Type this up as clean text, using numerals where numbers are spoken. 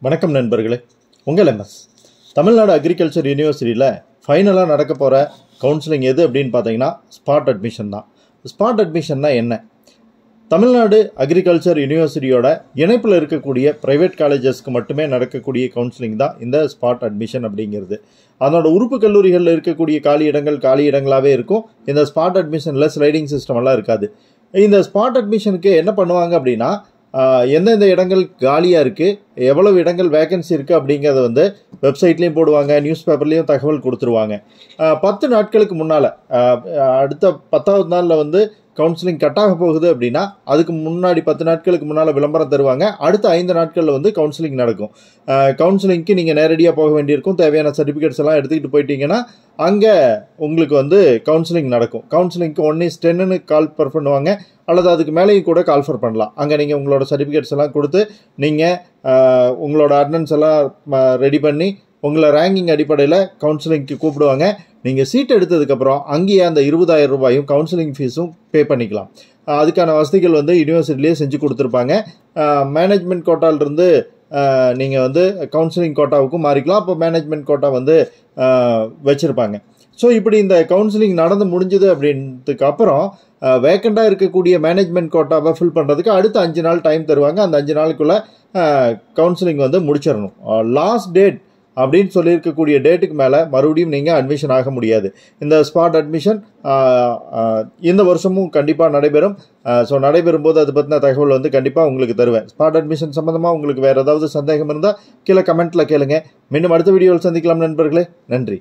வணக்கம் நண்பர்களே, உங்கள் எம்எஸ் தமிழ்நாடு அக்ரிகல்ச்சர் யூனிவர்சிட்டியில் ஃபைனலாக நடக்க போகிற கவுன்சிலிங் எது அப்படின்னு பார்த்தீங்கன்னா ஸ்பாட் அட்மிஷன் தான். ஸ்பாட் அட்மிஷன்னா என்ன? தமிழ்நாடு அக்ரிகல்ச்சர் யூனிவர்சிட்டியோட இணைப்பில் இருக்கக்கூடிய ப்ரைவேட் காலேஜஸ்க்கு மட்டுமே நடக்கக்கூடிய கவுன்சிலிங் தான் இந்த ஸ்பாட் அட்மிஷன் அப்படிங்கிறது. அதனோட உறுப்பு கல்லூரிகளில் இருக்கக்கூடிய காலி இடங்களாகவே இருக்கும். இந்த ஸ்பாட் அட்மிஷனில் ஸ்லைடிங் சிஸ்டம் எல்லாம் இருக்காது. இந்த ஸ்பாட் அட்மிஷனுக்கு என்ன பண்ணுவாங்க அப்படின்னா, எந்தெந்த இடங்கள் காலியாக இருக்குது, எவ்வளவு இடங்கள் வேகன்சி இருக்குது அப்படிங்கிறத வெப்சைட்லேயும் போடுவாங்க, நியூஸ் பேப்பர்லேயும் தகவல் கொடுத்துருவாங்க. 10 நாட்களுக்கு முன்னால், அடுத்த 10வது நாளில் கவுன்சிலிங் கட்டாக போகுது அப்படின்னா அதுக்கு முன்னாடி 10 நாட்களுக்கு முன்னால் விளம்பரம் தருவாங்க. அடுத்த 5 நாட்களில் கவுன்சிலிங் நடக்கும். கவுன்சிலிங்க்கு நீங்கள் நேரடியாக போக வேண்டியிருக்கும். தேவையான சர்டிஃபிகேட்ஸ் எல்லாம் எடுத்துக்கிட்டு போயிட்டீங்கன்னா அங்கே உங்களுக்கு கவுன்சிலிங் நடக்கும். கவுன்சிலிங்க்கு 1:10 கால் ஃபர் பண்ணுவாங்க, அல்லது அதுக்கு மேலேயும் கூட கால் ஃபர் பண்ணலாம். அங்கே நீங்கள் உங்களோட சர்டிஃபிகேட்ஸ் எல்லாம் கொடுத்து நீங்கள் உங்களோட அட்டெண்டன்ஸ் எல்லாம் ரெடி பண்ணி உங்களை ரேங்கிங் அடிப்படையில் கவுன்சிலிங்க்கு கூப்பிடுவாங்க. நீங்கள் சீட் எடுத்ததுக்கப்புறம் அங்கேயே அந்த 20,000 ரூபாயும் கவுன்சிலிங் ஃபீஸும் பே பண்ணிக்கலாம். அதுக்கான வசதிகள் யூனிவர்சிட்டிலேயே செஞ்சு கொடுத்துருப்பாங்க. மேனேஜ்மெண்ட் கோட்டாலிருந்து நீங்கள் கவுன்சிலிங் கோட்டாவுக்கும் மாறிக்கலாம். அப்போ மேனேஜ்மெண்ட் கோட்டா வச்சுருப்பாங்க. ஸோ இப்படி இந்த கவுன்சிலிங் நடந்து முடிஞ்சுது அப்படின்றதுக்கு அப்புறம் வேக்கண்டாக இருக்கக்கூடிய மேனேஜ்மெண்ட் கோட்டாவை ஃபில் பண்ணுறதுக்கு அடுத்த 5 நாள் டைம் தருவாங்க. அந்த 5 நாளுக்குள்ளே கவுன்சிலிங் முடிச்சிடணும். லாஸ்ட் டேட் அப்படின்னு சொல்லியிருக்கக்கூடிய டேட்டுக்கு மேலே மறுபடியும் நீங்கள் அட்மிஷன் ஆக முடியாது. இந்த ஸ்பாட் அட்மிஷன் இந்த வருஷமும் கண்டிப்பாக நடைபெறும். ஸோ நடைபெறும் போது அது பற்றின தகவல் கண்டிப்பாக உங்களுக்கு தருவேன். ஸ்பாட் அட்மிஷன் சம்மந்தமாக உங்களுக்கு வேறு ஏதாவது சந்தேகம் இருந்தால் கீழே கமெண்ட்டில் கேளுங்க. மீண்டும் அடுத்த வீடியோவில் சந்திக்கலாம் நண்பர்களே. நன்றி.